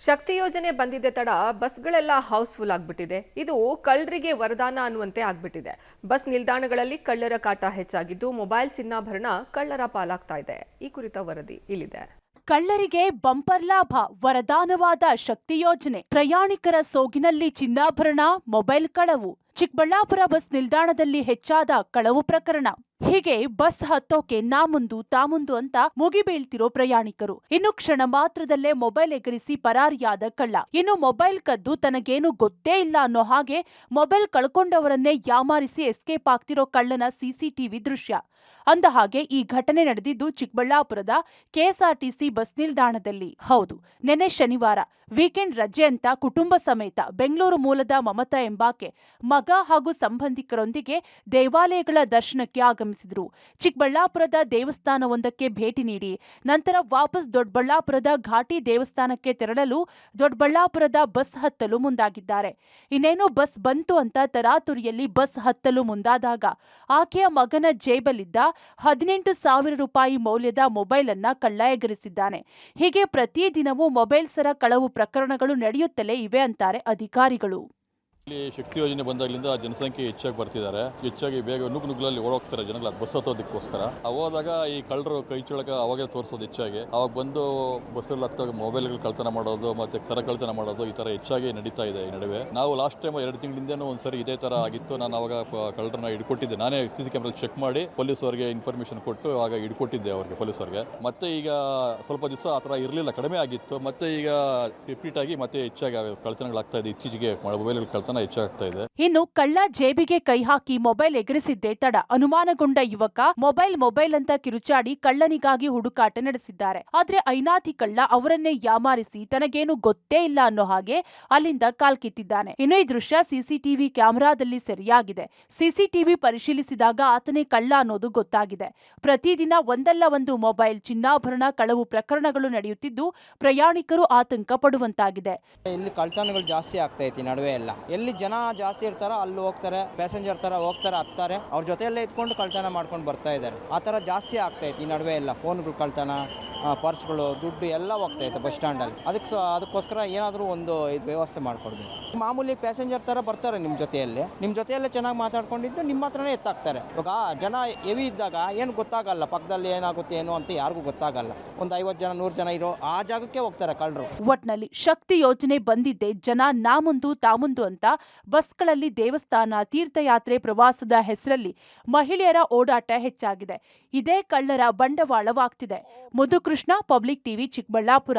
ಶಕ್ತಿ ಯೋಜನೆ ಬಂದಿದ್ದೆ ತಡ ಬಸ್ಗಳೆಲ್ಲ ಹೌಸ್ಫುಲ್ ಆಗ್ಬಿಟ್ಟಿದೆ. ಇದು ಕಳ್ಳರಿಗೆ ವರದಾನ ಅನ್ನುವಂತೆ ಆಗ್ಬಿಟ್ಟಿದೆ. ಬಸ್ ನಿಲ್ದಾಣಗಳಲ್ಲಿ ಕಳ್ಳರ ಕಾಟ ಹೆಚ್ಚಾಗಿದ್ದು ಮೊಬೈಲ್ ಚಿನ್ನಾಭರಣ ಕಳ್ಳರ ಪಾಲಾಗ್ತಾ ಇದೆ. ಈ ಕುರಿತ ವರದಿ ಇಲ್ಲಿದೆ. ಕಳ್ಳರಿಗೆ ಬಂಪರ್ ಲಾಭ, ವರದಾನವಾದ ಶಕ್ತಿ ಯೋಜನೆ. ಪ್ರಯಾಣಿಕರ ಸೋಗಿನಲ್ಲಿ ಚಿನ್ನಾಭರಣ, ಮೊಬೈಲ್ ಕಳವು. ಚಿಕ್ಕಬಳ್ಳಾಪುರ ಬಸ್ ನಿಲ್ದಾಣದಲ್ಲಿ ಹೆಚ್ಚಾದ ಕಳವು ಪ್ರಕರಣ. ಹೀಗೆ ಬಸ್ ಹತ್ತೋಕೆ ನಾ ಮುಂದು ಅಂತ ಮುಗಿಬೀಳ್ತಿರೋ ಪ್ರಯಾಣಿಕರು. ಇನ್ನು ಕ್ಷಣ ಮಾತ್ರದಲ್ಲೇ ಮೊಬೈಲ್ ಎಗರಿಸಿ ಪರಾರಿಯಾದ ಕಳ್ಳ. ಇನ್ನು ಮೊಬೈಲ್ ಕದ್ದು ತನಗೇನು ಗೊತ್ತೇ ಇಲ್ಲ ಅನ್ನೋ ಹಾಗೆ ಮೊಬೈಲ್ ಕಳ್ಕೊಂಡವರನ್ನೇ ಯಾಮಾರಿಸಿ ಎಸ್ಕೇಪ್ ಆಗ್ತಿರೋ ಕಳ್ಳನ ಸಿಸಿಟಿವಿ ದೃಶ್ಯ. ಅಂದ ಹಾಗೆ ಈ ಘಟನೆ ನಡೆದಿದ್ದು ಚಿಕ್ಕಬಳ್ಳಾಪುರದ ಕೆಎಸ್ಆರ್ಟಿಸಿ ಬಸ್ ನಿಲ್ದಾಣದಲ್ಲಿ. ಹೌದು, ನೆನ್ನೆ ಶನಿವಾರ ವೀಕೆಂಡ್ ರಜೆ ಅಂತ ಕುಟುಂಬ ಸಮೇತ ಬೆಂಗಳೂರು ಮೂಲದ ಮಮತಾ ಎಂಬಾಕೆ ಮಗ ಹಾಗೂ ಸಂಬಂಧಿಕರೊಂದಿಗೆ ದೇವಾಲಯಗಳ ದರ್ಶನಕ್ಕೆ ಆಗಮಿಸಿದ್ರು. ಚಿಕ್ಕಬಳ್ಳಾಪುರದ ದೇವಸ್ಥಾನವೊಂದಕ್ಕೆ ಭೇಟಿ ನೀಡಿ ನಂತರ ವಾಪಸ್ ದೊಡ್ಡಬಳ್ಳಾಪುರದ ಘಾಟಿ ದೇವಸ್ಥಾನಕ್ಕೆ ತೆರಳಲು ದೊಡ್ಡಬಳ್ಳಾಪುರದ ಬಸ್ ಹತ್ತಲು ಮುಂದಾಗಿದ್ದಾರೆ. ಇನ್ನೇನು ಬಸ್ ಬಂತು ಅಂತ ತರಾತುರಿಯಲ್ಲಿ ಬಸ್ ಹತ್ತಲು ಮುಂದಾದಾಗ ಆಕೆಯ ಮಗನ ಜೇಬಲ್ಲಿದ್ದ 18,000 ರೂಪಾಯಿ ಮೌಲ್ಯದ ಮೊಬೈಲ್ ಅನ್ನ ಕಳ್ಳ ಎಗರಿಸಿದ್ದಾನೆ. ಹೀಗೆ ಪ್ರತಿದಿನವೂ ಮೊಬೈಲ್ ಸರ ಕಳವು ಪ್ರಕರಣಗಳು ನಡೆಯುತ್ತಲೇ ಇವೆ ಅಂತಾರೆ ಅಧಿಕಾರಿಗಳು. ಇಲ್ಲಿ ಶಕ್ತಿ ಯೋಜನೆ ಬಂದಾಗಲಿಂದ ಜನಸಂಖ್ಯೆ ಹೆಚ್ಚಾಗಿ ಬರ್ತಿದ್ದಾರೆ. ಹೆಚ್ಚಾಗಿ ಬೇಗ ನುಗ್ಗುಗಳಲ್ಲಿ ಓಡೋಗ್ತಾರೆ ಜನಗಳ ಬಸ್ ಹತ್ತೋದಕ್ಕೋಸ್ಕರ. ಹೋದಾಗ ಈ ಕಳ್ಳರು ಕೈ ಚಳಕ ಅವಾಗೇ ತೋರಿಸೋದು ಹೆಚ್ಚಾಗಿ. ಅವಾಗ ಬಂದು ಬಸ್ಸಲ್ಲಿ ಹತ್ತಾಗ ಮೊಬೈಲ್ಗಳು ಕಳ್ತನ ಮಾಡೋದು ಮತ್ತೆ ಸರ ಕಳ್ತನ ಮಾಡೋದು ಈ ತರ ಹೆಚ್ಚಾಗಿ ನಡೀತಾ ಇದೆ. ಈ ನಡುವೆ ನಾವು ಲಾಸ್ಟ್ ಟೈಮ್ 2 ತಿಂಗಳಿಂದನೂ ಒಂದ್ಸರಿ ಇದೇ ತರ ಆಗಿತ್ತು. ನಾನು ಅವಾಗ ಕಳ್ಳರನ್ನ ಹಿಡ್ಕೊಟ್ಟಿದ್ದೆ. ನಾನೇ CC ಕ್ಯಾಮೆರಾ ಚೆಕ್ ಮಾಡಿ ಪೊಲೀಸ್ ಅವರಿಗೆ ಇನ್ಫಾರ್ಮೇಶನ್ ಕೊಟ್ಟು ಆಗ ಹಿಡ್ಕೊಟ್ಟಿದ್ದೆ ಅವರಿಗೆ, ಪೊಲೀಸ್ ಅವರಿಗೆ. ಮತ್ತೆ ಈಗ ಸ್ವಲ್ಪ ದಿವಸ ಆ ಥರ ಇರಲಿಲ್ಲ, ಕಡಿಮೆ ಆಗಿತ್ತು. ಮತ್ತೆ ಈಗ ರಿಪೀಟ್ ಆಗಿ ಮತ್ತೆ ಹೆಚ್ಚಾಗಿ ಕಳ್ತನಗಳಾಗ್ತಾ ಇದೆ. ಇತ್ತೀಚೆಗೆ ಮೊಬೈಲ್ ಕಳ್ತನ ಹೆಚ್ಚಾಗ್ತಾ ಇದೆ. ಇನ್ನು ಕಳ್ಳ ಜೇಬಿಗೆ ಕೈ ಹಾಕಿ ಮೊಬೈಲ್ ಎಗರಿಸಿದ್ದೇ ತಡ ಅನುಮಾನಗೊಂಡ ಯುವಕ ಮೊಬೈಲ್ ಅಂತ ಕಿರುಚಾಡಿ ಕಳ್ಳನಿಗಾಗಿ ಹುಡುಕಾಟ ನಡೆಸಿದ್ದಾರೆ. ಆದ್ರೆ ಐನಾತಿ ಕಳ್ಳ ಅವರನ್ನೇ ಯಾಮಾರಿಸಿ ತನಗೇನು ಗೊತ್ತೇ ಇಲ್ಲ ಅನ್ನೋ ಹಾಗೆ ಅಲ್ಲಿಂದ ಕಾಲ್ಕಿತ್ತಿದ್ದಾನೆ. ಇನ್ನು ಈ ದೃಶ್ಯ ಸಿಸಿಟಿವಿ ಕ್ಯಾಮೆರಾದಲ್ಲಿ ಸೆರೆಯಾಗಿದೆ. ಸಿಸಿಟಿವಿ ಪರಿಶೀಲಿಸಿದಾಗ ಆತನೇ ಕಳ್ಳ ಅನ್ನೋದು ಗೊತ್ತಾಗಿದೆ. ಪ್ರತಿದಿನ ಒಂದಲ್ಲ ಒಂದು ಮೊಬೈಲ್, ಚಿನ್ನಾಭರಣ ಕಳವು ಪ್ರಕರಣಗಳು ನಡೆಯುತ್ತಿದ್ದು ಪ್ರಯಾಣಿಕರು ಆತಂಕ ಪಡುವಂತಾಗಿದೆ. ಇಲ್ಲಿ ಕಳ್ತನಗಳು ಜಾಸ್ತಿ ಆಗ್ತಾ ಐತಿ ನಡುವೆ ಎಲ್ಲ. ಎಲ್ಲಿ ಜನ ಜಾಸ್ತಿ ಇರ್ತಾರೋ ಅಲ್ಲಿ ಹೋಗ್ತಾರೆ, ಪ್ಯಾಸೆಂಜರ್ ತರ ಹೋಗ್ತಾರೆ, ಹತ್ತಾರೆ, ಅವ್ರ ಜೊತೆಯಲ್ಲೇ ಇದ್ಕೊಂಡು ಕಳ್ತನ ಮಾಡ್ಕೊಂಡು ಬರ್ತಾ ಇದ್ದಾರೆ. ಆ ಥರ ಜಾಸ್ತಿ ಆಗ್ತಾ ಐತಿ ಈ ನಡುವೆ ಎಲ್ಲ. ಫೋನ್ಗಳು ಕಳ್ತನ, ಪರ್ಸ್ಗಳು, ದುಡ್ಡು ಎಲ್ಲ ಹೋಗ್ತಾ ಇತ್ತು ಬಸ್ ಸ್ಟ್ಯಾಂಡಲ್ಲಿ. ಅದಕ್ಕೋಸ್ಕರ ಏನಾದರೂ ಒಂದು ಇದು ವ್ಯವಸ್ಥೆ ಮಾಡ್ಕೊಡ್ಬೇಕು. ಮಾಮೂಲಿ ಪ್ಯಾಸೆಂಜರ್ ಥರ ಬರ್ತಾರೆ ನಿಮ್ಮ ಜೊತೆಯಲ್ಲೇ ಚೆನ್ನಾಗಿ ಮಾತಾಡ್ಕೊಂಡಿದ್ದು ನಿಮ್ಮ ಹತ್ರನೇ ಎತ್ತಾಕ್ತಾರೆ. ಇವಾಗ ಜನ ಹೆವಿ ಇದ್ದಾಗ ಏನು ಗೊತ್ತಾಗಲ್ಲ, ಪಕ್ಕದಲ್ಲಿ ಏನಾಗುತ್ತೆ ಏನು ಅಂತ ಯಾರಿಗೂ ಗೊತ್ತಾಗಲ್ಲ. ಒಂದು 50 ಜನ 100 ಜನ ಇರೋ ಆ ಜಾಗಕ್ಕೆ ಹೋಗ್ತಾರೆ ಕಳ್ಳರು. ಒಟ್ನಲ್ಲಿ ಶಕ್ತಿ ಯೋಜನೆ ಬಂದಿದ್ದೆ ಜನ ನಾ ಮುಂದು ಅಂತ ಬಸ್ಗಳಲ್ಲಿ ದೇವಸ್ಥಾನ, ತೀರ್ಥಯಾತ್ರೆ, ಪ್ರವಾಸದ ಹೆಸರಲ್ಲಿ ಮಹಿಳೆಯರ ಓಡಾಟ ಹೆಚ್ಚಾಗಿದೆ. ಇದೇ ಕಳ್ಳರ ಬಂಡವಾಳವಾಗ್ತಿದೆ. Madhukrishna, public TV, Chikkaballapur.